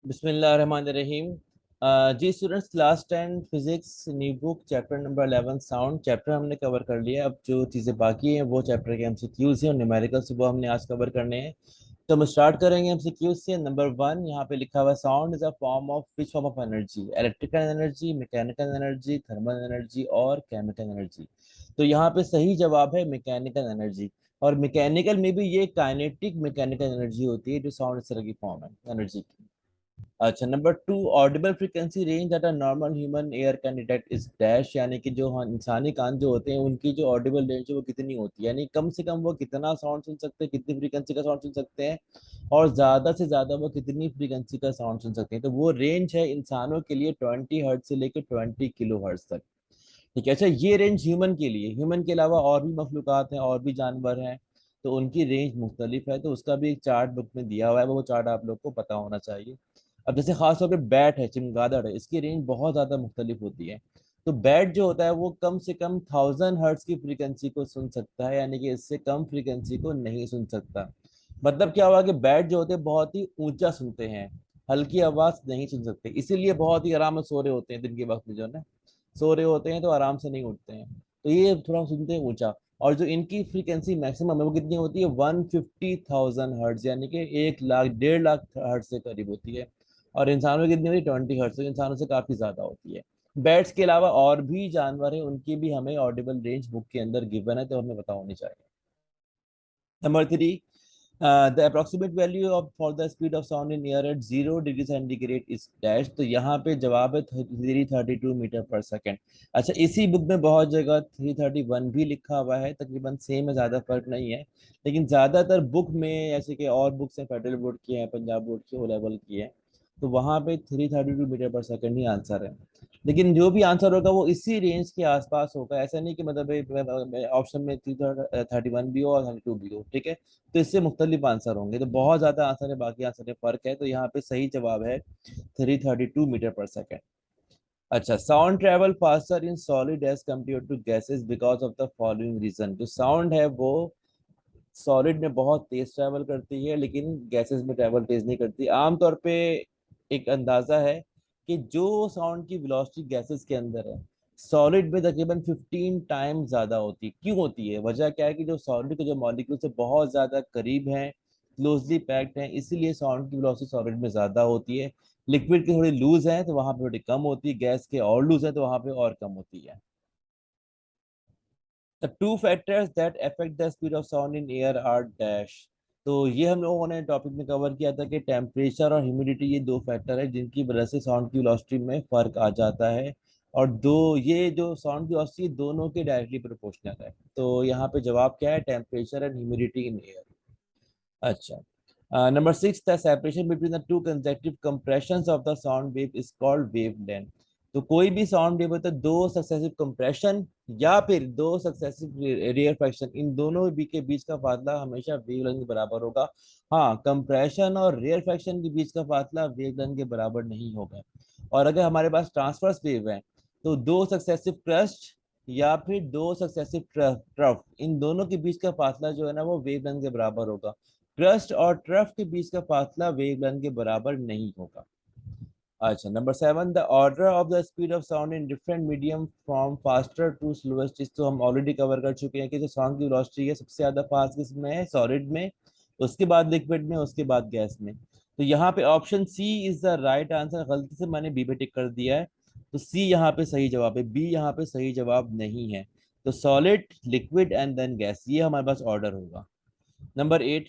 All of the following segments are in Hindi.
बिस्मिल्लाहिर्रहमानिर्रहीम। जी students, class 10 physics new book chapter number 11 sound chapter हमने कवर कर लिया। अब जो चीज़ें बाकी हैं वो चैप्टर के एमसीक्यूज हैं और न्यूमेरिकल्स वो हमने आज कवर करने हैं। तो हम स्टार्ट करेंगे एमसीक्यूज से। नंबर 1 यहाँ पे लिखा हुआ है, sound is a form of which form of energy? Electrical energy, mechanical energy, thermal energy और केमिकल एनर्जी। तो यहाँ पे सही जवाब है मैकेनिकल एनर्जी। और मैकेनिकल में भी ये काइनेटिक मैकेनिकल एनर्जी होती है जो साउंड इस तरह की फॉर्म है एनर्जी की। अच्छा, number 2, Audible frequency range that a normal human air can detect is dash. यानी कि जो इंसानी कान जो होते हैं उनकी जो ऑडिबल रेंज है वो कितनी होती है, यानी कम से कम वो कितना साउंड सुन सकते हैं, कितनी फ्रीक्वेंसी का साउंड सुन सकते हैं, और ज्यादा से ज्यादा वो कितनी फ्रीक्वेंसी का साउंड सुन सकते हैं। तो वो रेंज है इंसानों के लिए 20 हर्ट्ज से लेकर 20 किलो हर्ट्ज तक। ठीक है। अच्छा, ये रेंज ह्यूमन के लिए, ह्यूमन के अलावा और भी मखलूकात हैं और भी जानवर हैं, तो उनकी रेंज मुख्तलिफ है। तो उसका भी एक चार्ट बुक में दिया हुआ है, वो चार्ट आप लोग को पता होना चाहिए। अब जैसे खास तौर पे बैट है, चमगादड़ है, इसकी रेंज बहुत ज्यादा मुख्तलिफ होती है। तो बैट जो होता है वो कम से कम 1000 हर्ट्ज की फ्रीक्वेंसी को सुन सकता है, यानी कि इससे कम फ्रीक्वेंसी को नहीं सुन सकता। मतलब क्या हुआ कि बैट जो होते हैं बहुत ही ऊंचा सुनते हैं, हल्की आवाज नहीं सुन सकते, इसीलिए बहुत ही आराम से सो रहे होते हैं दिन के वक्त में, जो है ना, सो रहे होते हैं तो आराम से नहीं उठते हैं। तो ये थोड़ा सुनते हैं ऊंचा। और जो इनकी फ्रीक्वेंसी मैक्सिमम है वो कितनी होती है? 150,000 हर्ट्ज, यानी कि 1 लाख 1.5 लाख हर्ट्ज से करीब होती है। और इंसानों की कितनी होती है? 20 हर्ट्ज, तो इंसानों से काफी ज्यादा होती है। बैट्स के अलावा और भी जानवर हैं, उनकी भी हमें ऑडिबल रेंज बुक के अंदर गिवन है, तो हमें पता होनी चाहिए। Number 3, the approximate value of for the speed of sound in air at 0 degree centigrade is dash. तो यहाँ पे जवाब है 332 मीटर पर सेकेंड। अच्छा, इसी बुक में बहुत जगह 331 भी लिखा हुआ है, तकरीबन सेम है, ज़्यादा फर्क नहीं है। लेकिन ज़्यादातर बुक में, जैसे कि और बुक्स हैं, फेडरल बोर्ड की हैं, पंजाब बोर्ड की, ओ लेवल की है, तो वहाँ पे 332 मीटर पर सेकेंड ही आंसर है। लेकिन जो भी आंसर होगा वो इसी रेंज के आसपास होगा। ऐसा नहीं कि मतलब ऑप्शन में 331 भी हो और 32 भी हो, ठीक है। तो इससे मुख्तलिफ आंसर होंगे, तो बहुत ज्यादा आंसर है, बाकी आंसर में फर्क है। तो यहाँ पे सही जवाब है 332 मीटर पर सेकेंड। अच्छा, sound travel faster in solid as compare to gases because of the following reason. जो साउंड है वो सॉलिड में बहुत तेज ट्रैवल करती है, लेकिन गैसेस में ट्रैवल तेज नहीं करती। आमतौर पे एक अंदाजा है कि जो साउंड की वेलोसिटी गैसेस के अंदर है, सॉलिड में तकरीबन 15 टाइम ज्यादा होती है। क्यों होती है? वजह क्या है कि जो सॉलिड के जो मॉलिक्यूल से बहुत ज्यादा करीब हैं, क्लोजली पैक्ड हैं, इसीलिए साउंड की वेलोसिटी सॉलिड में ज्यादा होती है। लिक्विड के थोड़ी लूज है तो वहां पे थोड़ी कम होती है, गैस के और लूज है तो वहां पे और कम होती है। The two factors that affect the speed of sound in air are dash। तो ये हम लोगों ने टॉपिक में कवर किया था कि टेम्परेचर और ह्यूमिडिटी ये दो फैक्टर है जिनकी वजह से साउंड की वेलोसिटी में फर्क आ जाता है। और दो, ये जो साउंड की वेलोसिटी दोनों के डायरेक्टली प्रोपोर्शनल है। तो यहाँ पे जवाब क्या है? Temperature and humidity in air. अच्छा, number 6, the separation between the two consecutive compressions of the sound wave is called wavelength. तो कोई भी साउंड वेव होता है, दो सक्सेसिव कंप्रेशन या फिर दो सक्सेसिव रेयर फ्रैक्शन, इन दोनों भी के बीच का फासला हमेशा वेव लेंथ के बराबर होगा। हाँ, कंप्रेशन और रेयर फ्रैक्शन के बीच का फासला वेव लेंथ के बराबर नहीं होगा। और अगर हमारे पास ट्रांसवर्स वेव है, तो दो सक्सेसिव क्रस्ट या फिर दो सक्सेसिव ट्रफ, इन दोनों के बीच का फासला जो है ना वो वेव लेंथ के बराबर होगा। क्रस्ट और ट्रफ के बीच का फासला वेवलेंथ के बराबर नहीं होगा। अच्छा, number 7, the order of the speed of sound in different medium from faster to slowest. इस तो हम ऑलरेडी कवर कर चुके हैं कि जो साउंड की वेलोसिटी है सबसे ज्यादा फास्ट किस में है? सॉलिड में, उसके बाद लिक्विड में, उसके बाद गैस में। तो यहाँ पे option C is the right answer. गलती से मैंने बी पे टिक कर दिया है, तो सी यहाँ पे सही जवाब है, बी यहाँ पे सही जवाब नहीं है। तो solid, liquid and then gas, ये हमारे पास ऑर्डर होगा। नंबर 8,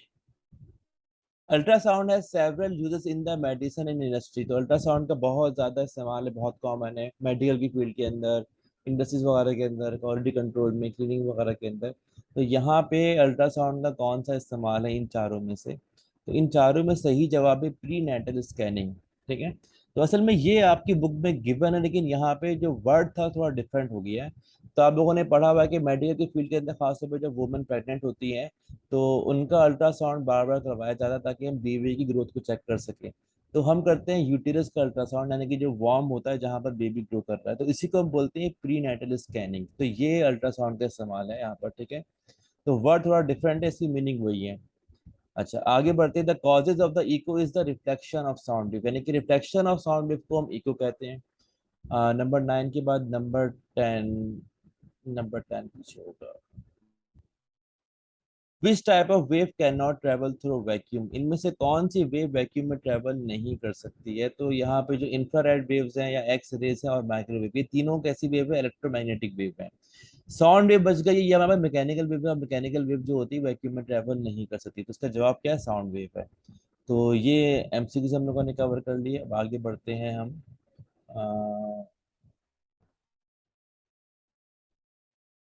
अल्ट्रासाउंड है several uses in the medicine and industry. तो अल्ट्रासाउंड का बहुत ज़्यादा इस्तेमाल है, बहुत कॉमन है मेडिकल की फील्ड के अंदर, इंडस्ट्रीज वगैरह के अंदर, क्वालिटी कंट्रोल में, क्लीनिंग वगैरह के अंदर। तो यहाँ पे अल्ट्रासाउंड का कौन सा इस्तेमाल है इन चारों में से? तो इन चारों में सही जवाब है प्री नेटल स्कैनिंग। ठीक है। तो असल में ये आपकी बुक में गिवन है, लेकिन यहाँ पे जो वर्ड था थोड़ा डिफरेंट हो गया है। तो आप लोगों ने पढ़ा हुआ है कि मेडिकल की फील्ड के अंदर खासतौर पर जब वुमेन प्रेग्नेंट होती हैं तो उनका अल्ट्रासाउंड बार बार करवाया जाता है ताकि हम बेबी की ग्रोथ को चेक कर सकें। तो हम करते हैं यूटेरस का अल्ट्रासाउंड, यानी कि जो वॉर्म होता है जहाँ पर बेबी ग्रो कर रहा है, तो इसी को हम बोलते हैं प्री नेटल स्कैनिंग। तो ये अल्ट्रासाउंड का इस्तेमाल है यहाँ पर, ठीक है। तो वर्ड थोड़ा डिफरेंट है, इसकी मीनिंग वही है। अच्छा, आगे बढ़ते हैं। The causes of the echo is the reflection of sound wave, यानी कि रिफ्लेक्शन ऑफ साउंड वेव को हम इको कहते हैं। नंबर 9 के बाद नंबर 10, नंबर 10 पीछे होगा। Which type of wave can not travel through vacuum, इनमें से कौन सी वेव वैक्यूम में ट्रेवल नहीं कर सकती है? तो यहाँ पे जो इंफ्रारेड वेव्स हैं या एक्स रेज है और माइक्रोवेव, ये तीनों कैसी वेव है? इलेक्ट्रोमैग्नेटिक वेव है। साउंड वेव बच गई, ये हमारे मैकेनिकल वेव है, और मैकेनिकल वेव जो होती है वैक्यूम में ट्रेवल नहीं कर सकती, तो इसका जवाब क्या है? साउंड वेव है। तो ये एमसीक्यू से हम लोगों ने कवर कर लिए। अब आगे बढ़ते हैं हम।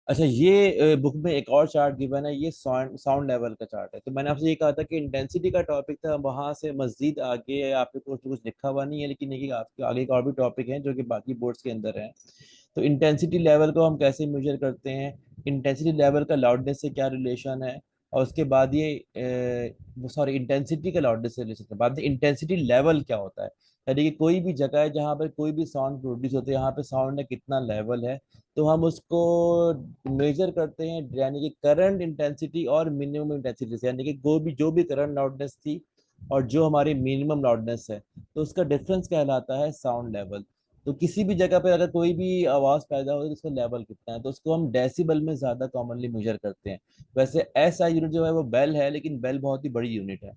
अच्छा, ये बुक में एक और चार्ट गिवन है, ये साउंड साउंड लेवल का चार्ट है। तो मैंने आपसे ये कहा था कि इंटेंसिटी का टॉपिक था, वहां से मजीद आगे आपके कुछ लिखा हुआ नहीं है, लेकिन ये आपके आगे एक और भी टॉपिक है जो कि बाकी बोर्ड्स के अंदर है। तो इंटेंसिटी लेवल को हम कैसे मेजर करते हैं, इंटेंसिटी लेवल का लाउडनेस से क्या रिलेशन है, और उसके बाद ये सॉरी, इंटेंसिटी का लाउडनेस से रिलेशन है, बाद में इंटेंसिटी लेवल क्या होता है, यानी कि कोई भी जगह है जहाँ पर कोई भी साउंड प्रोड्यूस होता है, यहाँ पे साउंड का कितना लेवल है, तो हम उसको मेजर करते हैं, यानी कि करंट इंटेंसिटी और मिनिमम इंटेंसिटी से, यानी कि जो भी करंट लाउडनेस थी और जो हमारी मिनिमम लाउडनेस है, तो उसका डिफरेंस कहलाता है साउंड लेवल। तो किसी भी जगह पे अगर कोई भी आवाज पैदा हो तो उसका लेवल कितना है, तो उसको हम डेसिबल में ज्यादा कॉमनली मेजर करते हैं। वैसे एस आई यूनिट जो है वो बेल है, लेकिन बेल बहुत ही बड़ी यूनिट है।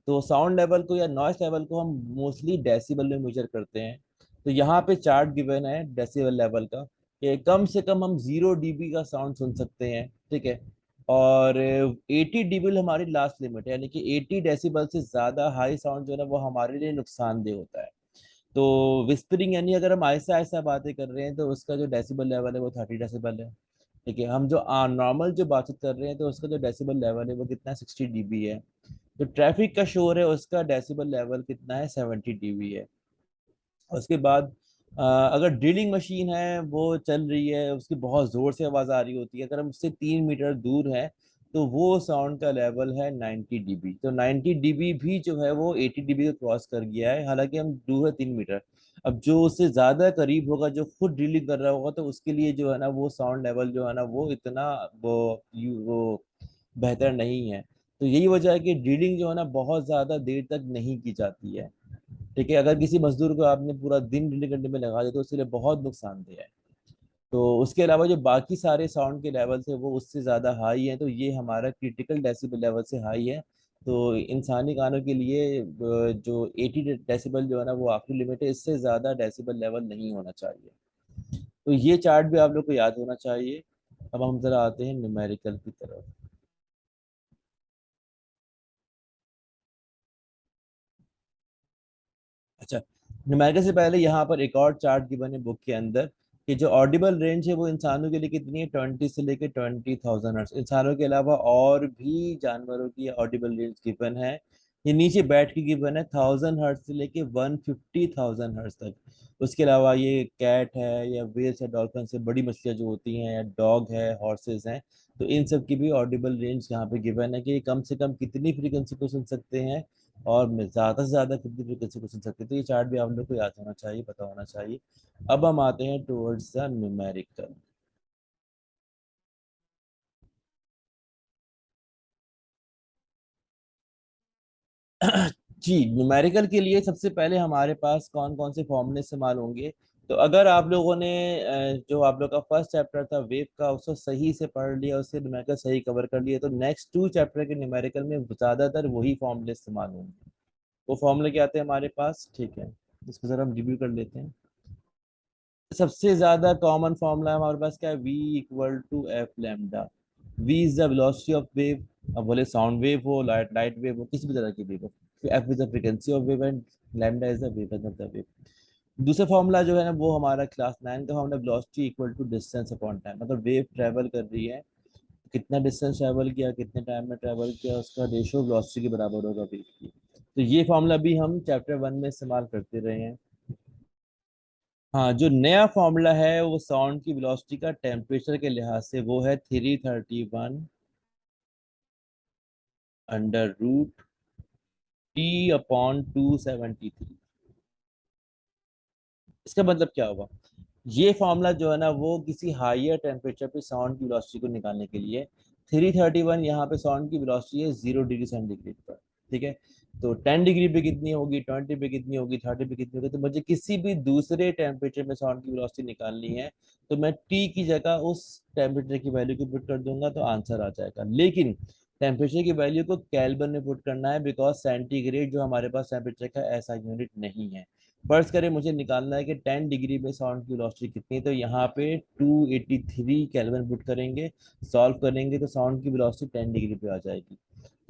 तो साउंड लेवल को या नॉइस लेवल को हम मोस्टली डेसिबल में मेजर करते हैं। तो यहाँ पे चार्ट गिवन है डेसिबल लेवल का, कि कम से कम हम 0 dB का साउंड सुन सकते हैं, ठीक है। और 80 dB हमारी लास्ट लिमिट है, यानी कि 80 डेसिबल से ज्यादा हाई साउंड जो है ना वो हमारे लिए नुकसानदेह होता है। तो विस्परिंग, यानी अगर हम ऐसा ऐसा बातें कर रहे हैं तो उसका जो डेसिबल लेवल है वो 30 डेसिबल है। ठीक है, हम जो नॉर्मल जो बातचीत कर रहे हैं तो उसका जो डेसिबल लेवल है वो कितना है? 60 dB है। तो ट्रैफिक का शोर है, उसका डेसिबल लेवल कितना है? 70 dB है। उसके बाद अगर ड्रिलिंग मशीन है वो चल रही है, उसकी बहुत जोर से आवाज आ रही होती है, अगर हम उससे 3 मीटर दूर है तो वो साउंड का लेवल है 90 dB। तो 90 dB भी जो है वो 80 dB को क्रॉस कर गया है, हालांकि हम दूर है 3 मीटर। अब जो उससे ज्यादा करीब होगा, जो खुद ड्रिलिंग कर रहा होगा, तो उसके लिए जो है ना वो साउंड लेवल जो है ना वो इतना वो बेहतर नहीं है। तो यही वजह है कि ड्रिलिंग जो है ना बहुत ज्यादा देर तक नहीं की जाती है। ठीक है, अगर किसी मजदूर को आपने पूरा दिन ड्रिलिंग करने में लगा दिया तो उसके लिए बहुत नुकसानदेह है। तो उसके अलावा जो बाकी सारे साउंड के लेवल थे वो उससे ज़्यादा हाई है, तो ये हमारा क्रिटिकल डेसिबल लेवल से हाई है। तो इंसानी कानों के लिए जो 80 डेसिबल जो है ना वो आखिरी लिमिट है, इससे ज़्यादा डेसिबल लेवल नहीं होना चाहिए। तो ये चार्ट भी आप लोग को याद होना चाहिए। अब हम जरा आते हैं न्यूमेरिकल की तरफ। अच्छा, न्यूमेरिकल से पहले यहाँ पर एक और चार्ट गिवन है बुक के अंदर, कि जो ऑडिबल रेंज है वो इंसानों के लिए कितनी है? 20 से लेके 20,000 हर्ट्ज। इंसानों के अलावा और भी जानवरों की ऑडिबल रेंज गिवन है। ये नीचे बैठ के गिवन है 1000 हर्ट्ज से लेके 150,000 हर्ट्ज तक। उसके अलावा ये कैट है या वेल्स या डॉल्फिन से बड़ी मछलियाँ जो होती हैं, या डॉग है, हॉर्सेस हैं, तो इन सब की भी ऑडिबल रेंज यहाँ पे गिवन है, कि ये कम से कम कितनी फ्रीक्वेंसी को सुन सकते हैं और ज्यादा से ज्यादा कितनी फ्रीक्वेंसी को सुन सकते हैं। तो ये चार्ट भी आप लोग को याद होना चाहिए, पता होना चाहिए। अब हम आते हैं टुवर्ड्स द न्यूमेरिकल। जी, न्यूमेरिकल के लिए सबसे पहले हमारे पास कौन कौन से फॉर्मूले इस्तेमाल होंगे? तो अगर आप लोगों ने जो आप लोग का फर्स्ट चैप्टर था वेव का, उसको सही से पढ़ लिया, उससे न्यूमेरिकल सही कवर कर लिया, तो नेक्स्ट 2 चैप्टर के न्यूमेरिकल में ज्यादातर वही फॉर्मूले इस्तेमाल होंगे। वो फॉर्मूले क्या आते हैं हमारे पास, ठीक है, इसको जरा हम रिव्यू कर लेते हैं। सबसे ज्यादा कॉमन फॉर्मूला हमारे पास क्या है? V equal to F lambda. V is the velocity of wave. अब बोले साउंड वेव हो, लाइट लाइट वेव हो, किसी भी तरह की वेव हो, F is the frequency of wave and lambda is the wave of the wave. दूसरा फॉर्मूला जो है ना वो हमारा क्लास 9 का formula, velocity equal to distance upon time, मतलब वेव ट्रेवल कर रही है, कितना डिस्टेंस ट्रेवल किया, कितने टाइम में ट्रेवल किया, उसका रेशियो वेलोसिटी के बराबर होगा वेव की। तो ये फॉर्मूला भी हम चैप्टर 1 में इस्तेमाल करते रहे हैं। हाँ, जो नया फॉर्मूला है वो साउंड की वेलोसिटी का टेम्परेचर के लिहाज से वो है 331 √T/273। इसका मतलब क्या हुआ? ये फॉर्मूला जो है ना वो किसी हायर टेम्परेचर पे साउंड की वेलोसिटी को निकालने के लिए, 331 यहाँ पे साउंड की वेलोसिटी है 0 डिग्री सेंटीग्रेड पर। ठीक है, तो 10 डिग्री पे कितनी होगी, 20 पे कितनी होगी, 30 पे कितनी होगी। तो मुझे किसी भी दूसरे टेम्परेचर में साउंड की वेलोसिटी निकालनी है, तो मैं टी की जगह उस टेम्परेचर की वैल्यू को पुट कर दूंगा तो आंसर आ जाएगा। लेकिन टेम्परेचर की वैल्यू को केल्विन में पुट करना है, बिकॉज सेंटीग्रेड जो हमारे पास टेम्परेचर का ऐसा यूनिट नहीं है। फर्ज करें मुझे निकालना है कि 10 डिग्री पे साउंड की वेलोसिटी कितनी है, तो यहाँ पे 283 केल्विन पुट करेंगे, सॉल्व करेंगे तो साउंड की वेलोसिटी 10 डिग्री पे आ जाएगी।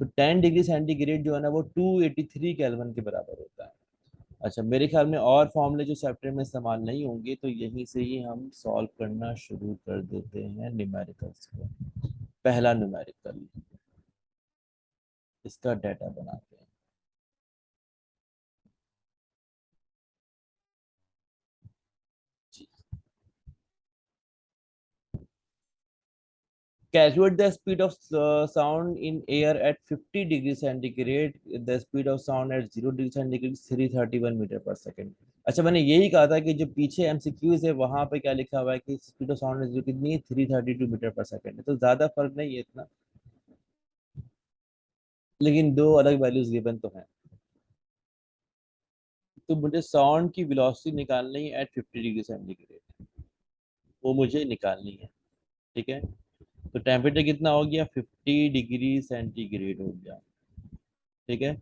तो 10 डिग्री सेंटीग्रेड जो है ना वो 283 केल्विन के बराबर होता है। अच्छा, मेरे ख्याल में और फॉर्मूले जो चैप्टर में इस्तेमाल नहीं होंगे, तो यहीं से ही हम सॉल्व करना शुरू कर देते हैं न्यूमेरिकल्स को। पहला न्यूमेरिकल, इसका डाटा बनाते हैं जी। Calculate the speed of sound in air at 50 degree centigrade. The speed of sound at 0 degree centigrade is 331 metre पर सेकंड। अच्छा, मैंने यही कहा था कि जो पीछे एमसीक्यूज है वहां पे क्या लिखा हुआ है कि स्पीड ऑफ साउंड कितनी है, 332 मीटर पर सेकंड है, तो ज्यादा फर्क नहीं है इतना। लेकिन दो अलग वैल्यूज गिवन तो हैं। तो मुझे साउंड की वेलोसिटी निकालनी है एट 50 डिग्री सेंटीग्रेड, वो मुझे निकालनी है। ठीक है, तो टेम्परेचर कितना हो गया, 50 डिग्री सेंटीग्रेड हो गया। ठीक है,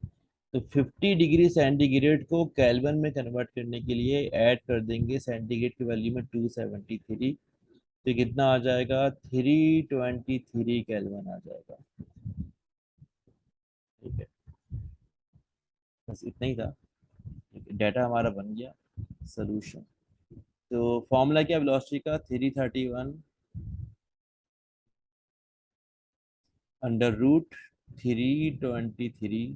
तो 50 डिग्री सेंटीग्रेड को केल्विन में कन्वर्ट करने के लिए ऐड कर देंगे सेंटीग्रेड की वैल्यू में 273, तो कितना आ जाएगा, 323 केल्विन आ जाएगा। ठीक है, बस इतना ही था। डाटा हमारा बन गया। सोल्यूशन, तो फॉर्मूला क्या वेलोसिटी का, 331 √323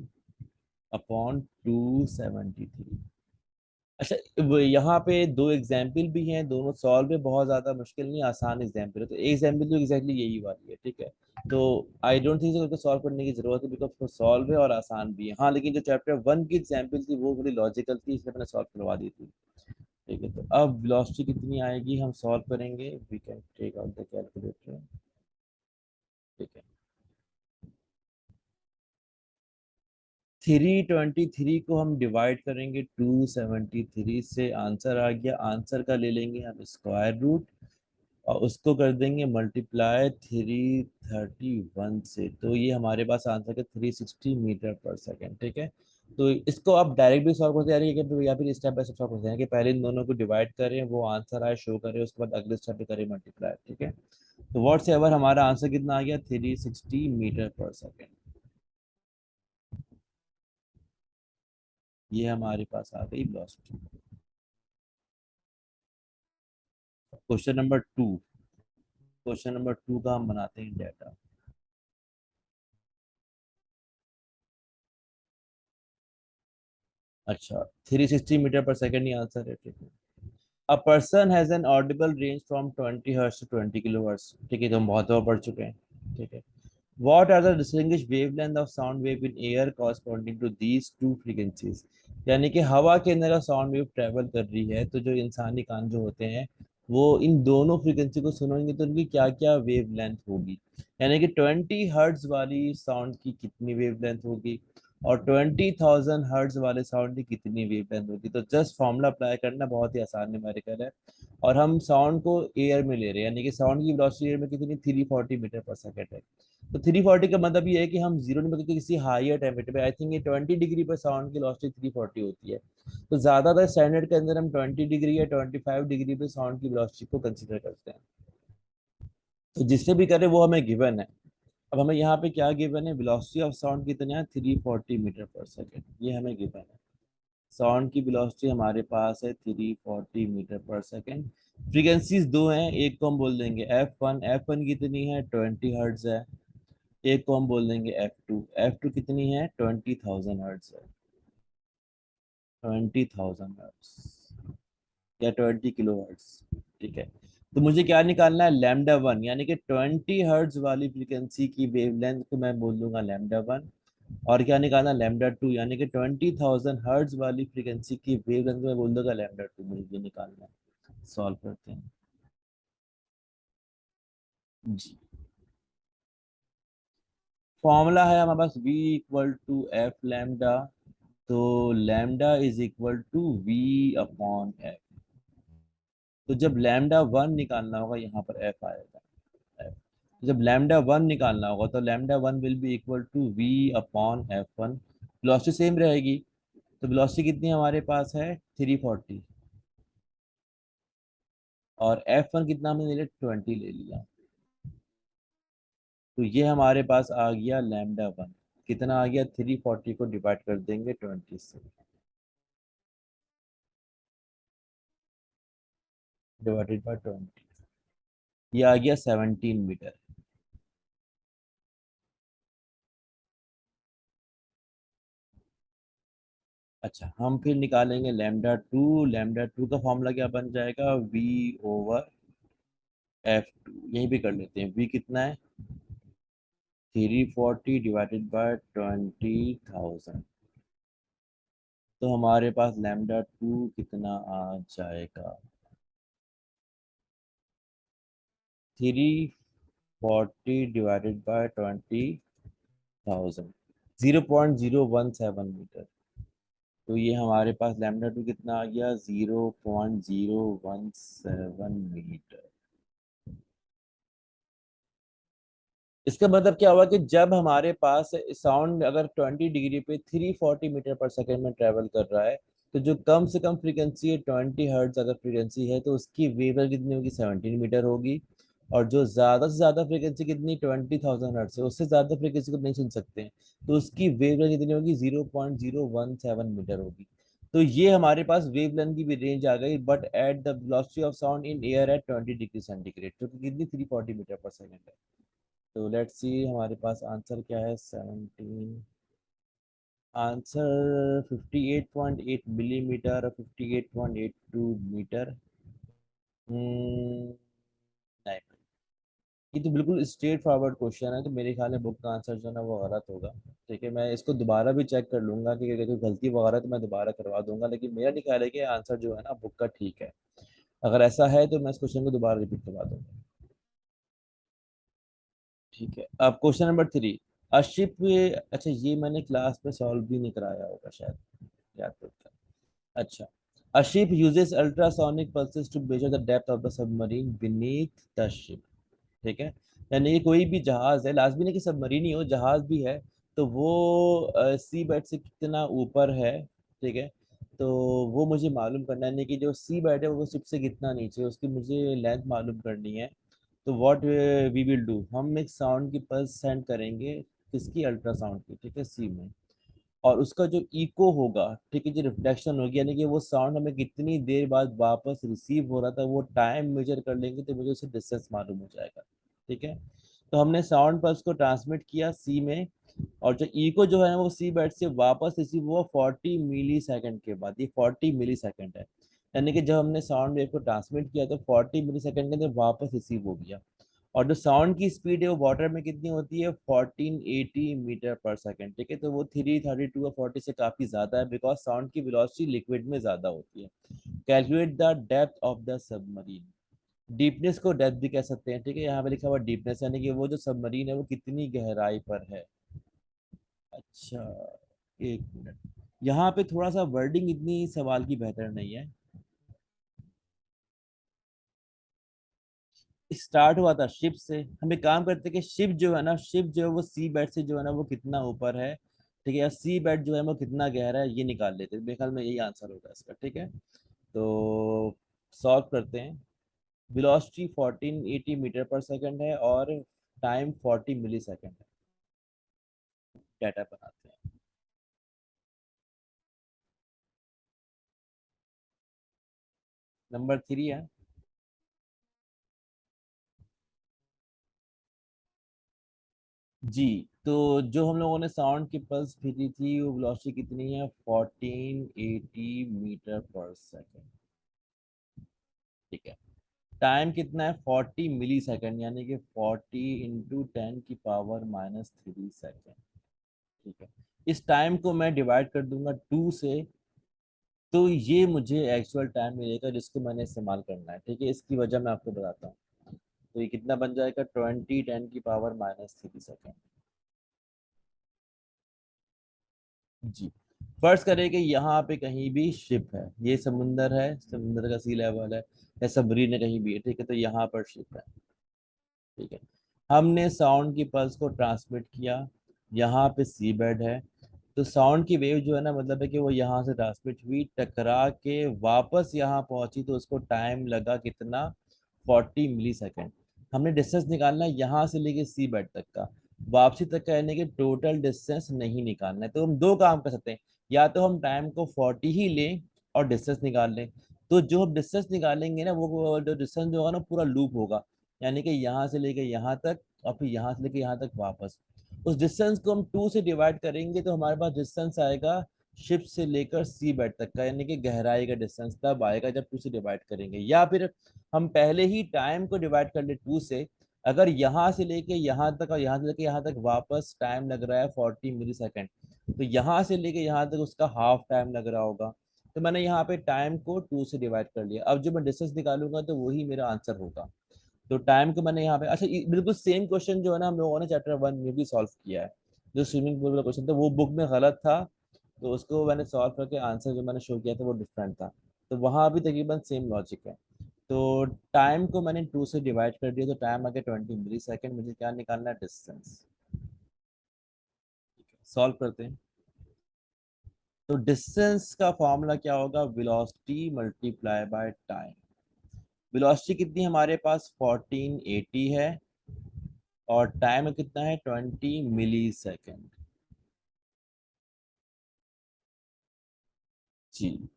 अपॉन 273। अच्छा, यहाँ पे दो एग्जाम्पल भी हैं, दोनों सॉल्व भी बहुत ज़्यादा मुश्किल नहीं, आसान एग्जाम्पल है। तो एक एग्जाम्पल तो एग्जैक्टली यही वाली है। ठीक है, तो आई डोंट थिंक उसको सॉल्व करने की जरूरत है, बिकॉज वो सॉल्व है और आसान भी है। हाँ, लेकिन जो चैप्टर 1 की एग्जाम्पल थी वो बड़ी लॉजिकल थी, इसलिए मैंने सॉल्व करवा दी थी। ठीक है, तो अब वेलोसिटी कितनी आएगी हम सॉल्व करेंगे। We can take out the calculator. ठीक है, 323 को हम डिवाइड करेंगे 273 से, आंसर आ गया। आंसर का ले लेंगे हम स्क्वायर रूट और उसको कर देंगे मल्टीप्लाई 331 से, तो ये हमारे पास आंसर है 360 मीटर पर सेकेंड। ठीक है, तो इसको आप डायरेक्ट भी सॉल्व करते या फिर स्टेप बाय स्टेप सॉल्व करते हैं कि पहले इन दोनों को डिवाइड करें, वो आंसर आए शो करें, उसके बाद अगले स्टेप पे करें मल्टीप्लाई। ठीक है, तो व्हाट्स एवर हमारा आंसर कितना आ गया, 360 मीटर पर सेकेंड। ये हमारे पास आ गई velocity. Question number 2, question number 2 का हम बनाते हैं डाटा। अच्छा, 360 मीटर पर सेकेंड ही आंसर है। ठीक है, a person has an audible range from 20 hertz to 20 kilo hertz. ठीक है, तो हम बहुत दफा पढ़ चुके हैं। ठीक है, what are the distinguish wavelength of sound wave in air corresponding to these two frequencies. यानी कि हवा के अंदर साउंड वेव ट्रेवल कर रही है, तो जो इंसानी कान जो होते हैं वो इन दोनों फ्रीक्वेंसी को सुनेंगे तो उनकी क्या क्या वेव लेंथ होगी। यानी कि 20 हर्ट्ज वाली साउंड की कितनी वेव लेंथ होगी और 20,000 हर्ट्ज वाले साउंड की कितनी वेव लेंथ होगी। तो जस्ट फॉर्मूला अप्लाई करना बहुत ही आसान न्यूमेरिकल है। और हम साउंड को एयर में ले रहे हैं, यानी कि साउंड की वेलोसिटी एयर में कितनी, 340 मीटर पर सेकेंड है। तो 340 का मतलब ये है कि हम जीरो नहीं, मतलब किसी हायर टेम्परेचर पे, आई थिंक ये 20 डिग्री पर साउंड की वेलोसिटी 340 होती है। तो ज्यादातर स्टैंडर्ड के अंदर हम 20 डिग्री या 25 डिग्री पे साउंड की वेलोसिटी को कंसिडर करते हैं। तो जिससे भी करें वो हमें गिवन है। अब हमें यहाँ पे क्या गिवन है, वेलोसिटी ऑफ साउंड कितना है, 340 मीटर पर सेकेंड, ये हमें गिवन है। साउंड की वेलोसिटी हमारे पास है 340 मीटर पर सेकेंड। फ्रीक्वेंसीज दो हैं, एक को हम बोल देंगे F1। F1 कितनी है, 20 हर्ट्ज है। एक को हम बोल देंगे F2। F2 कितनी है, 20,000 हर्ट्ज है। 20,000 हर्ट्ज या 20 किलो हर्ट्ज। ठीक है, तो मुझे क्या निकालना है, λ1, यानी कि 20 हर्ट्ज वाली फ्रीक्वेंसी की वेवलेंथ को मैं बोल दूंगा λ1। और क्या निकालना, λ2, यानी कि 20,000 हर्ट्ज वाली फ्रीक्वेंसी की वेवलेंथ में बोल दूंगा λ2। मुझे ये निकालना है, सॉल्व करते हैं जी। फॉर्मूला है हमारे पास v equal to F lambda. तो lambda is equal to v upon f. तो जब लैम्डा वन निकालना होगा यहाँ पर एफ आएगा। एफ, जब लैम्डा वन निकालना होगा तो lambda one will be equal to v upon F one. Velocity same रहेगी। तो वेलोसिटी कितनी हमारे पास है 340। और एफ वन कितना हमने ले लिया 20 ले लिया। तो ये हमारे पास आ गया लैम्डा वन। कितना आ गया 340 को डिवाइड कर देंगे 20 से। Divided by 20। ये आ गया 17 मीटर। अच्छा हम फिर निकालेंगे लैम्डा टू। लैम्डा टू का फॉर्मूला क्या बन जाएगा v ओवर एफ टू। यहीं पे कर लेते हैं। v कितना है 340 डिवाइडेड बाय 20,000। तो हमारे पास लैम्डा टू कितना आ जाएगा 340 डिवाइडेड बाय 20,000। 0.017 मीटर। तो ये हमारे पास लैम्डा टू कितना आ गया 0.017 मीटर। इसका मतलब क्या हुआ कि जब हमारे पास साउंड अगर 20 डिग्री पे 340 मीटर पर सेकेंड में ट्रेवल कर रहा है, तो जो कम से कम फ्रीक्वेंसी है 20 हर्ट्ज अगर फ्रीक्वेंसी है तो उसकी वेवलेंथ कितनी होगी 17 मीटर होगी। और जो ज्यादा से ज्यादा फ्रीक्वेंसी कितनी 20,000 हर्ट्ज है, उससे ज्यादा फ्रीक्वेंसी को नहीं सुन सकते हैं। तो उसकी वेवलेंथ कितनी होगी 0.017 मीटर होगी। तो ये हमारे पास वेवलेंथ की भी रेंज आ गई, but at the velocity of sound in air at 20 degree centigrade, जो कि कितनी 340 मीटर पर सेकेंड है। तो लेट्स सी हमारे पास आंसर क्या है 17। आंसर 58.8 मिलीमीटर और 58.82 मीटर। नहीं, ये तो बिल्कुल स्ट्रेट फॉरवर्ड क्वेश्चन है, तो मेरे ख्याल में बुक का आंसर जो है ना वो गलत होगा। ठीक है, मैं इसको दोबारा भी चेक कर लूंगा कि अगर कोई गलती वगैरह है तो मैं दोबारा करवा दूंगा, लेकिन मेरा नहीं ख्याल है कि आंसर जो है ना बुक का ठीक है। अगर ऐसा है तो मैं इस क्वेश्चन को दोबारा रिपीट करवा दूंगा। ठीक है, अब क्वेश्चन नंबर थ्री। अशिप। अच्छा ये मैंने क्लास में सॉल्व भी नहीं कराया होगा शायद, याद तो था। अच्छा, a ship uses ultrasonic pulses to measure the depth of the submarine beneath the ship। ठीक है, यानी कि कोई भी जहाज है, लाजमी नहीं कि सबमरीन ही हो, जहाज भी है, तो वो सी बेड से कितना ऊपर है। ठीक है, तो वो मुझे मालूम करना है, यानी कि जो सी बेड है वो शिप से कितना नीचे है, उसकी मुझे लेंथ मालूम करनी है। तो व्हाट वी विल डू, हम एक साउंड की पल्स सेंड करेंगे किसकी अल्ट्रासाउंड की, ठीक है, सी में। और उसका जो इको होगा, ठीक है, जो रिफ्लेक्शन होगी, यानी कि वो साउंड हमें कितनी देर बाद वापस रिसीव हो रहा था, वो टाइम मेजर कर लेंगे तो मुझे उससे डिस्टेंस मालूम हो जाएगा। ठीक है, तो हमने साउंड पल्स को ट्रांसमिट किया सी में। और जो इको जो है वो सी बेड से वापस रिसीव हुआ 40 मिली सेकेंड के बाद। ये 40 मिली सेकेंड है, यानी कि जब हमने साउंड वेव को ट्रांसमिट किया तो 40 मिली सेकेंड के अंदर वापस रिसीव हो गया। और जो साउंड की स्पीड है वो वाटर में कितनी होती है 1480 मीटर पर सेकेंड। ठीक है, तो वो 332 और 40 से काफी ज्यादा है, बिकॉज साउंड की वेलोसिटी लिक्विड में ज्यादा होती है। Calculate the depth of the submarine. Deepness को डेप्थ भी कह सकते हैं। ठीक है, यहाँ पे लिखा हुआ डीपनेस, यानी कि वो जो सबमरीन है वो कितनी गहराई पर है। अच्छा, एक मिनट, यहाँ पे थोड़ा सा वर्डिंग इतनी सवाल की बेहतर नहीं है। स्टार्ट हुआ था शिप से, हम एक काम करते हैं कि शिप जो है ना, शिप जो है वो सी बेड से जो है ना वो कितना ऊपर है। ठीक है, या सी बेड जो है वो कितना गहरा है, ये निकाल लेते हैं। मेरे ख्याल में यही आंसर होगा इसका। ठीक है, तो सॉल्व करते हैं। वेलोसिटी 1480 मीटर पर सेकंड है और टाइम 40 मिली सेकंड है। डाटा बनाते हैं। नंबर थ्री है। जी, तो जो हम लोगों ने साउंड की पल्स भेजी थी वो वेलोसिटी कितनी है 1480 मीटर पर सेकंड। ठीक है, टाइम कितना है 40 मिली सेकेंड, यानी कि 40 × 10⁻³ सेकेंड। ठीक है, इस टाइम को मैं डिवाइड कर दूंगा टू से, तो ये मुझे एक्चुअल टाइम मिलेगा जिसको मैंने इस्तेमाल करना है। ठीक है, इसकी वजह मैं आपको बताता हूँ। तो ये कितना बन जाएगा 20 × 10⁻³ सेकेंड। जी, फर्ज करें कि यहाँ पे कहीं भी शिप है, ये समुंदर है, समुंदर का सी लेवल है, या सबरीन है कहीं भी है, ठीक है, तो यहाँ पर शिप है। ठीक है, हमने साउंड की पल्स को ट्रांसमिट किया, यहाँ पे सी बेड है, तो साउंड की वेव जो है ना, मतलब है कि वो यहाँ से ट्रांसमिट हुई, टकरा के वापस यहाँ पहुंची, तो उसको टाइम लगा कितना, 40 मिली सेकेंड। हमने डिस्टेंस निकालना है यहाँ से लेके सी बेड तक का, वापसी तक का, यानी कि टोटल डिस्टेंस नहीं निकालना है। तो हम दो काम कर सकते हैं, या तो हम टाइम को 40 ही लें और डिस्टेंस निकाल लें। तो जो हम डिस्टेंस निकालेंगे ना, वो जो डिस्टेंस जो होगा ना, पूरा लूप होगा, यानी कि यहाँ से लेके यहाँ तक, और फिर यहाँ से लेके यहाँ तक वापस। उस डिस्टेंस को हम 2 से डिवाइड करेंगे, तो हमारे पास डिस्टेंस आएगा शिप से लेकर सी बेड तक का, यानी कि गहराई का डिस्टेंस तब आएगा जब 2 से डिवाइड करेंगे। या फिर हम पहले ही टाइम को डिवाइड कर ले 2 से, अगर यहाँ से लेके यहाँ तक और यहाँ से लेके यहाँ तक वापस टाइम लग रहा है 40 मिली सेकेंड, तो यहाँ से लेके यहाँ तक उसका हाफ टाइम लग रहा होगा। तो मैंने यहाँ पे टाइम को 2 से डिवाइड कर लिया, अब जो मैं डिस्टेंस निकालूंगा तो वही मेरा आंसर होगा। तो टाइम को मैंने यहाँ पे, अच्छा बिल्कुल सेम क्वेश्चन जो है ना, हम लोगों ने चैप्टर 1 में भी सॉल्व किया है। जो स्विमिंग पूल वाला क्वेश्चन था वो बुक में गलत था, तो उसको मैंने सॉल्व करके आंसर जो मैंने शो किया था वो डिफरेंट था। तो वहाँ भी तकरीबन सेम लॉजिक है। तो टाइम को मैंने 2 से डिवाइड कर दिया, तो टाइम आ गया 20 मिली सेकेंड। मुझे क्या निकालना है, डिस्टेंस। सॉल्व करते हैं। तो डिस्टेंस का फॉर्मूला क्या होगा, velocity multiply by time. Velocity कितनी है हमारे पास, 1480 है, और टाइम कितना है, 20 मिली सेकेंड। जी,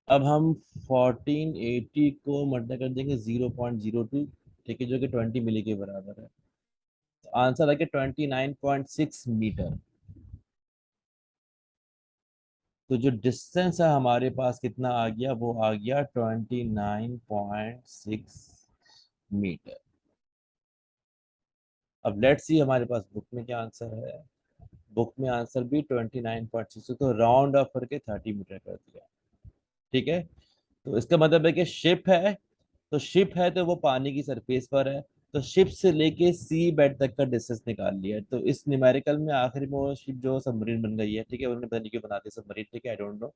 अब हम 1480 को मल्टीप्लाई कर देंगे 0.02, ठीक है, जो कि 20 मिली के बराबर है। तो आंसर आ गया 29.6 मीटर। तो जो डिस्टेंस है हमारे पास कितना आ गया, वो आ गया 29.6 मीटर। अब लेट्स सी हमारे पास बुक में क्या आंसर है। बुक में आंसर भी 29.6, तो राउंड ऑफ करके 30 मीटर कर दिया। ठीक है, तो इसका मतलब है कि शिप है, तो शिप है तो वो पानी की सरफेस पर है, तो शिप से लेके सी बेड तक का डिस्टेंस निकाल लिया है। तो इस न्यूमेरिकल में आखिर में वो शिप जो सबमरीन बन गई है, ठीक है, उन्होंने पता नहीं क्यों बनाते सबमरीन, ठीक है, आई डोंट नो।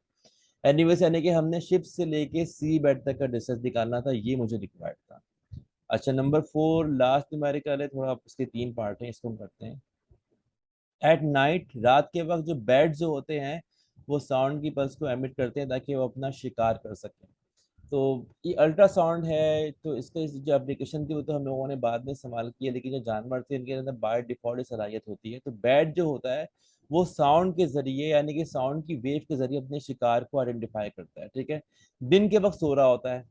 एनीवेज, यानी कि हमने शिप से लेके सी बेड तक का डिस्टेंस निकालना था, ये मुझे रिक्वायर्ड था। अच्छा, नंबर 4 लास्ट न्यूमेरिकल है, थोड़ा इसके 3 पार्ट हैं, इसको हम करते हैं। एट नाइट, रात के वक्त जो बैट जो होते हैं वो साउंड की पल्स को एमिट करते हैं ताकि वो अपना शिकार कर सकें। तो ये अल्ट्रासाउंड है, तो इसका जो एप्लीकेशन थी वो तो हम लोगों ने बाद में इस्तेमाल किया, लेकिन जो जानवर थे इनके अंदर बाय डिफॉल्ट सलाहियत होती है। तो बैट जो होता है वो साउंड के जरिए, यानी कि साउंड की वेव के जरिए अपने शिकार को आइडेंटिफाई करता है। ठीक है, दिन के वक्त सो रहा होता है,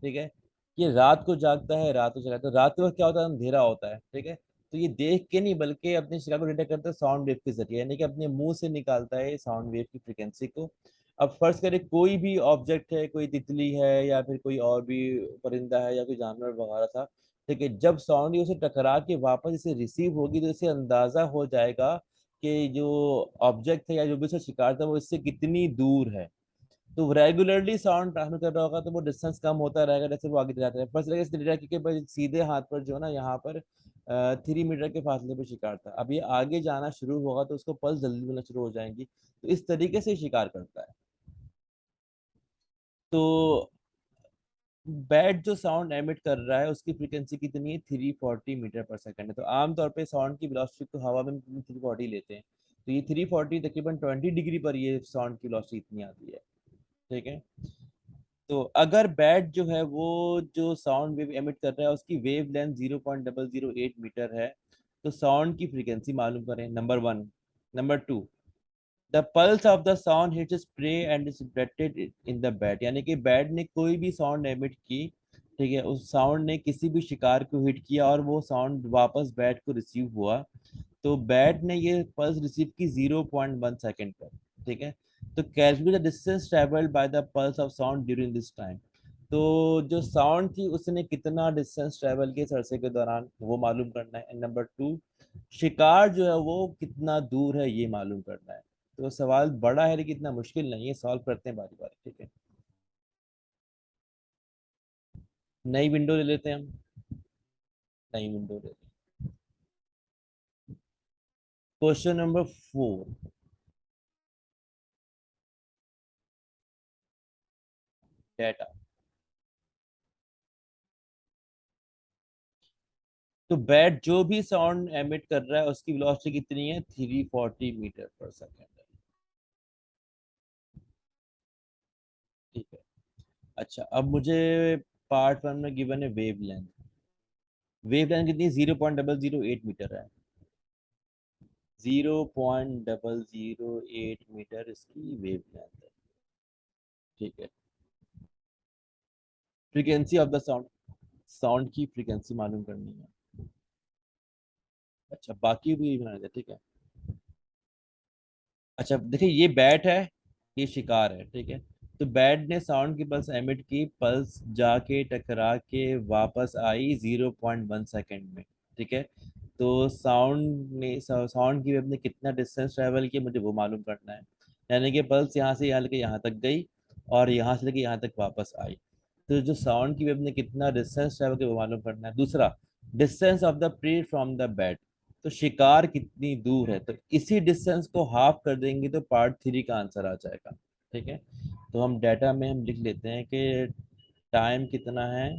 ठीक है, ये रात को जागता है, रात को जगाता है। रात के वक्त क्या होता है, अंधेरा होता है, ठीक है, तो ये देख के नहीं बल्कि अपने शिकार को डिटेक्ट करता है साउंड वेव के जरिए, यानी कि अपने मुंह से निकालता है साउंड वेव की फ्रिक्वेंसी को। अब फर्ज करें कोई भी ऑब्जेक्ट है, कोई तितली है या फिर कोई और भी परिंदा है या कोई जानवर वगैरह था, ठीक है, जब साउंड उसे टकरा के वापस इसे रिसीव होगी तो इसे अंदाजा हो जाएगा कि जो ऑब्जेक्ट है या जो भी उसका शिकार था वो इससे कितनी दूर है। तो रेगुलरली साउंड ट्रांसमिट कर रहा होगा तो वो डिस्टेंस कम होता रहेगा जैसे वो आगे जाता है। फर्स्ट लगे इस डेटा के भाई सीधे हाथ पर जो है ना, यहाँ पर 3 मीटर के फासले पे शिकार था, अब ये आगे जाना शुरू होगा तो उसको पल्स जल्दी मिलना शुरू हो जाएंगी, तो इस तरीके से शिकार करता है। तो बैट जो साउंड एमिट कर रहा है उसकी फ्रीक्वेंसी कितनी है, 340 मीटर पर सेकंड है। तो आमतौर पे साउंड की वेलोसिटी तो हवा में 340 लेते हैं, तो ये 340 तकरीबन 20 डिग्री पर ये साउंड की वेलोसिटी इतनी आती है। ठीक है, तो अगर बैट जो है वो जो साउंड वेव एमिट कर रहा है उसकी वेव लेंथ 0.008 मीटर है, तो साउंड की फ्रीक्वेंसी मालूम करें, number 1। Number 2, the pulse of the sound hits prey and is reflected in the bat, यानी कि बैट ने कोई भी साउंड एमिट की, ठीक है, उस साउंड ने किसी भी शिकार को हिट किया और वो साउंड वापस बैट को रिसीव हुआ, तो बैट ने ये पल्स रिसीव की 0.1 सेकेंड पर। ठीक है, तो calculate the distance travelled by the pulse of sound during this time. तो जो साउंड थी उसने कितना डिस्टेंस ट्रेवल किया इस अरसे के दौरान वो मालूम करना है। एंड नंबर 2, शिकार जो है वो कितना दूर है ये मालूम करना है। तो सवाल बड़ा है लेकिन इतना मुश्किल नहीं है, सॉल्व करते हैं बारी बारी। ठीक है, नई विंडो ले लेते हैं हम, नई विंडो ले लेते हैं। Question number 4, data. तो बैट जो भी साउंड एमिट कर रहा है उसकी वेलोसिटी कितनी है, 340 मीटर पर सेकेंड। ठीक है। अच्छा, अब मुझे पार्ट वन में गिवन है वेव लेंथ। वेव लेंथ कितनी, 0.008 मीटर है। 0.008 मीटर इसकी वेव लेंथ है। ठीक है। Frequency of the sound, sound की फ्रीक्वेंसी मालूम करनी है। अच्छा, बाकी भी बना देते, ठीक है। अच्छा देखिए, ये बैट है, ये शिकार है, ठीक है। तो बैट ने साउंड की पल्स एमिट की, पल्स जाके टकरा के वापस आई 0.1 सेकेंड में। ठीक है। तो साउंड की वेव ने कितना डिस्टेंस ट्रेवल किया, मुझे वो मालूम करना है। यानी कि पल्स यहाँ से यहाँ लेके यहाँ तक गई और यहाँ से लेके यहाँ तक वापस आई। तो जो साउंड की वेव ने कितना डिस्टेंस ट्रेवल किया वो मालूम करना है। दूसरा, distance of the prey from the bat, तो शिकार कितनी दूर है, तो इसी डिस्टेंस को हाफ कर देंगे तो पार्ट थ्री का आंसर आ जाएगा। ठीक है। तो हम डाटा में हम लिख लेते हैं कि टाइम कितना है,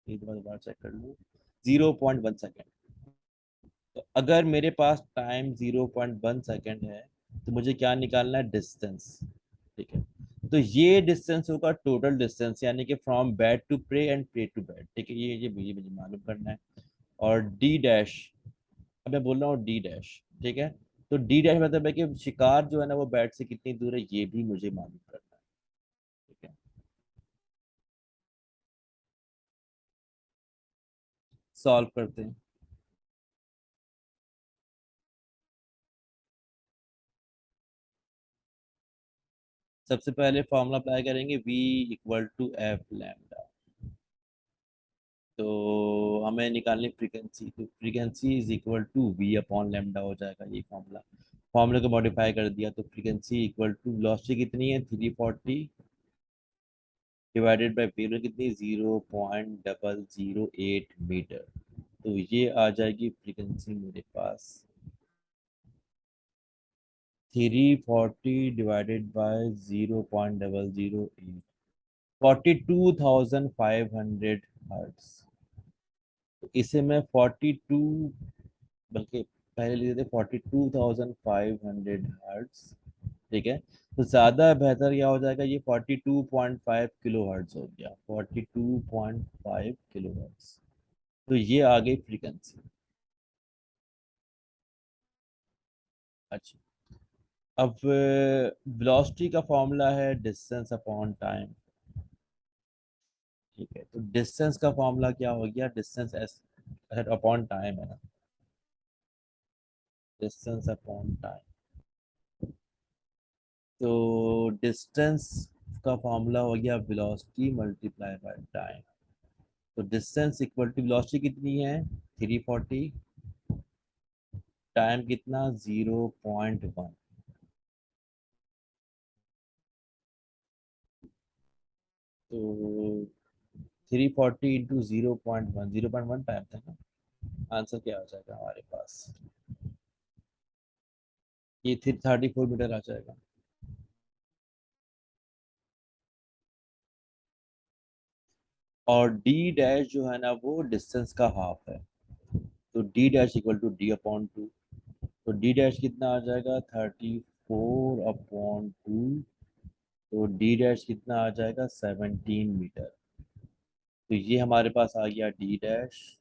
एक बार चेक कर लूँ, 0.1 सेकेंड। तो अगर मेरे पास टाइम 0.1 सेकेंड है तो मुझे क्या निकालना है, डिस्टेंस। ठीक है। तो ये डिस्टेंस होगा टोटल डिस्टेंस, यानी कि from bed to prey and prey to bed. ठीक है, ये मुझे मालूम करना है। और डी डैश, अब मैं बोल रहा हूँ डी डैश। ठीक है। तो डी डैश मतलब है कि शिकार जो है ना वो बैट से कितनी दूर है, ये भी मुझे मालूम करना है। ठीक है। सॉल्व करते हैं। सबसे पहले फॉर्मूला अप्लाई करेंगे, V equal to F lambda. तो हमें निकालनी फ्रीक्वेंसी, तो frequency is equal to V upon lambda हो जाएगा ये फॉर्मूला। फॉर्मूले को मॉडिफाई कर दिया, तो फ्रीक्वेंसी इक्वल टू वेलोसिटी कितनी है, 340 डिवाइडेड बाई वेव कितनी, 0.008 मीटर। तो ये आ जाएगी फ्रीक्वेंसी मेरे पास 340 डिवाइडेड बाय 0.008, 42,500 हर्ट्स। तो इसे मैं 42, बल्कि पहले लिखे थे 42,500 हर्ट्स। ठीक है। तो ज़्यादा बेहतर क्या हो जाएगा, ये 42.5 किलो हर्ट्स हो गया, 42.5 किलो हर्ट्स। तो ये आ गई फ्रीक्वेंसी। अच्छा, अब वेलोसिटी का फॉर्मूला है डिस्टेंस अपॉन टाइम। ठीक है। तो डिस्टेंस का फॉर्मूला क्या हो गया, डिस्टेंस एस अपॉन टाइम है ना, डिस्टेंस अपॉन टाइम। तो डिस्टेंस का फॉर्मूला हो गया वेलोसिटी मल्टीप्लाई बाय टाइम। तो डिस्टेंस इक्वल टू वेलोसिटी कितनी है, 340, टाइम कितना, 0.1। तो 340 इंटू 0.1, 0.1 टाइम था ना। आंसर क्या आ जाएगा हमारे पास, ये 34 मीटर आ जाएगा। और डी डैश जो है ना वो डिस्टेंस का हाफ है। तो D dash equal to D upon two. तो डी डैश कितना आ जाएगा, 34/2। तो डी डैश कितना आ जाएगा, 17 मीटर। तो ये हमारे पास आ गया डी डैश,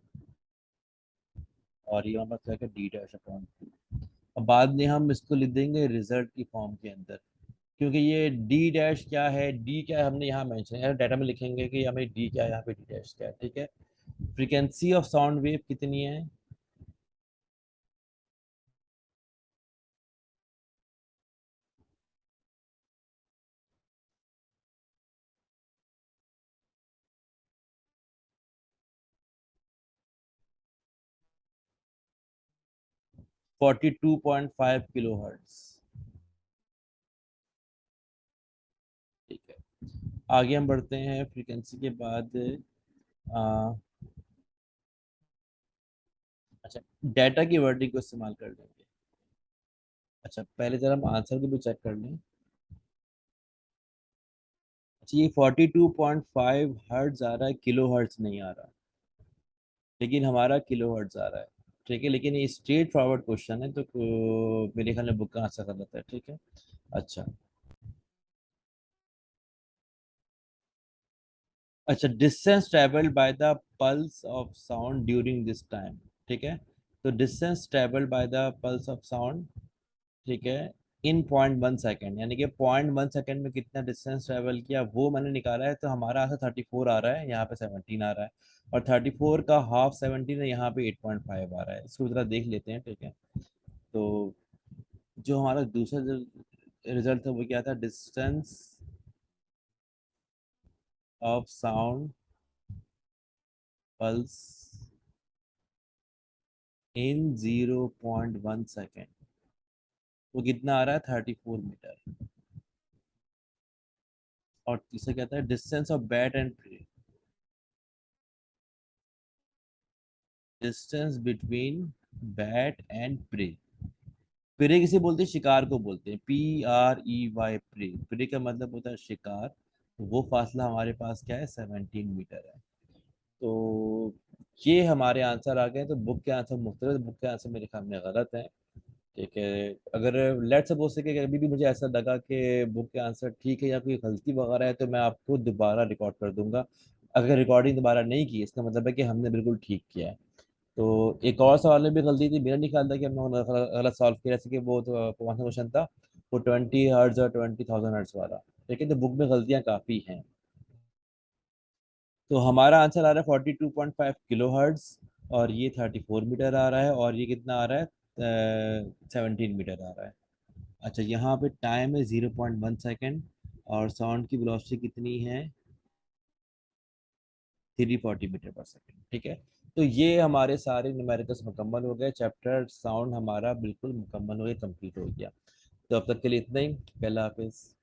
और ये हमारे पास आ गया डी डैश अपॉन टू। अब बाद में हम इसको लिख देंगे रिजल्ट की फॉर्म के अंदर, क्योंकि ये डी डैश क्या है, डी क्या है हमने यहाँ मेंशन है, डाटा में लिखेंगे कि हमें डी क्या है, यहाँ पे डी डैश क्या है। ठीक है। फ्रीक्वेंसी ऑफ साउंड वेव कितनी है, 42.5 किलो हर्ट्स। ठीक है। आगे हम बढ़ते हैं फ्रीक्वेंसी के बाद। आ, अच्छा, डाटा की वर्डिंग को इस्तेमाल कर लेंगे। अच्छा, पहले जरा हम आंसर को भी चेक कर लें। अच्छा, ये 42.5 हर्ट्ज आ रहा है, किलो हर्ट्ज नहीं आ रहा, लेकिन हमारा किलो हर्ट्ज आ रहा है। ठीक है, लेकिन ये स्ट्रेट फॉरवर्ड क्वेश्चन है, तो मेरे ख्याल में बुक का आंसर गलत है। ठीक है। अच्छा। अच्छा, distance travelled by the pulse of sound during this time. ठीक है, तो distance travelled by the pulse of sound, ठीक है, इन 0.1 सेकेंड, यानी कि 0.1 सेकेंड में कितना डिस्टेंस ट्रेवल किया वो मैंने निकाला है। तो हमारा आंसर 34 आ रहा है, यहाँ पे 17 आ रहा है, और 34 का हाफ 17 है, यहाँ पे 8.5 आ रहा है। इसको जरा देख लेते हैं। ठीक है, तो जो हमारा दूसरा रिजल्ट था वो क्या था, distance of sound pulse in 0.1 second, वो कितना आ रहा है, 34 मीटर। और तीसरा क्या था, distance of bat and prey, distance between bat and prey. Prey किसे बोलते हैं, शिकार को बोलते हैं, PREY, प्रे। प्रे का मतलब होता है शिकार, तो वो फासला हमारे पास क्या है, 17 मीटर है। तो ये हमारे आंसर आ गए। तो बुक के आंसर मुख्तलिफ, बुक के आंसर मेरे ख्याल में गलत है। ठीक है, अगर लेट सपोज से कि अभी भी मुझे ऐसा लगा कि बुक के आंसर ठीक है या कोई गलती वगैरह है, तो मैं आपको दोबारा रिकॉर्ड कर दूंगा। अगर रिकॉर्डिंग दोबारा नहीं की, इसका मतलब है कि हमने बिल्कुल ठीक किया है। तो एक और सवाल में भी गलती थी, मेरा नहीं ख्याल था कि हमने गलत सॉल्व किया, जैसे कि वो तो कौन सा क्वेश्चन था, वो 20 हर्ट्ज और 20,000 हर्ट्ज वाला। लेकिन तो बुक में गलतियाँ काफ़ी हैं। तो हमारा आंसर आ रहा है 42.5 किलो हर्ट्ज, और ये 34 मीटर आ रहा है, और ये कितना आ रहा है, 17 मीटर आ रहा है। अच्छा, यहाँ पे टाइम है 0.1 सेकेंड, और साउंड की वेलोसिटी कितनी है, 340 मीटर पर सेकेंड। ठीक है, तो ये हमारे सारे न्यूमेरिकल्स मुकम्मल हो गए, चैप्टर साउंड हमारा बिल्कुल मुकम्मल हो गया, कंप्लीट हो गया। तो अब तक के लिए इतना ही। अल्लाह हाफिज़।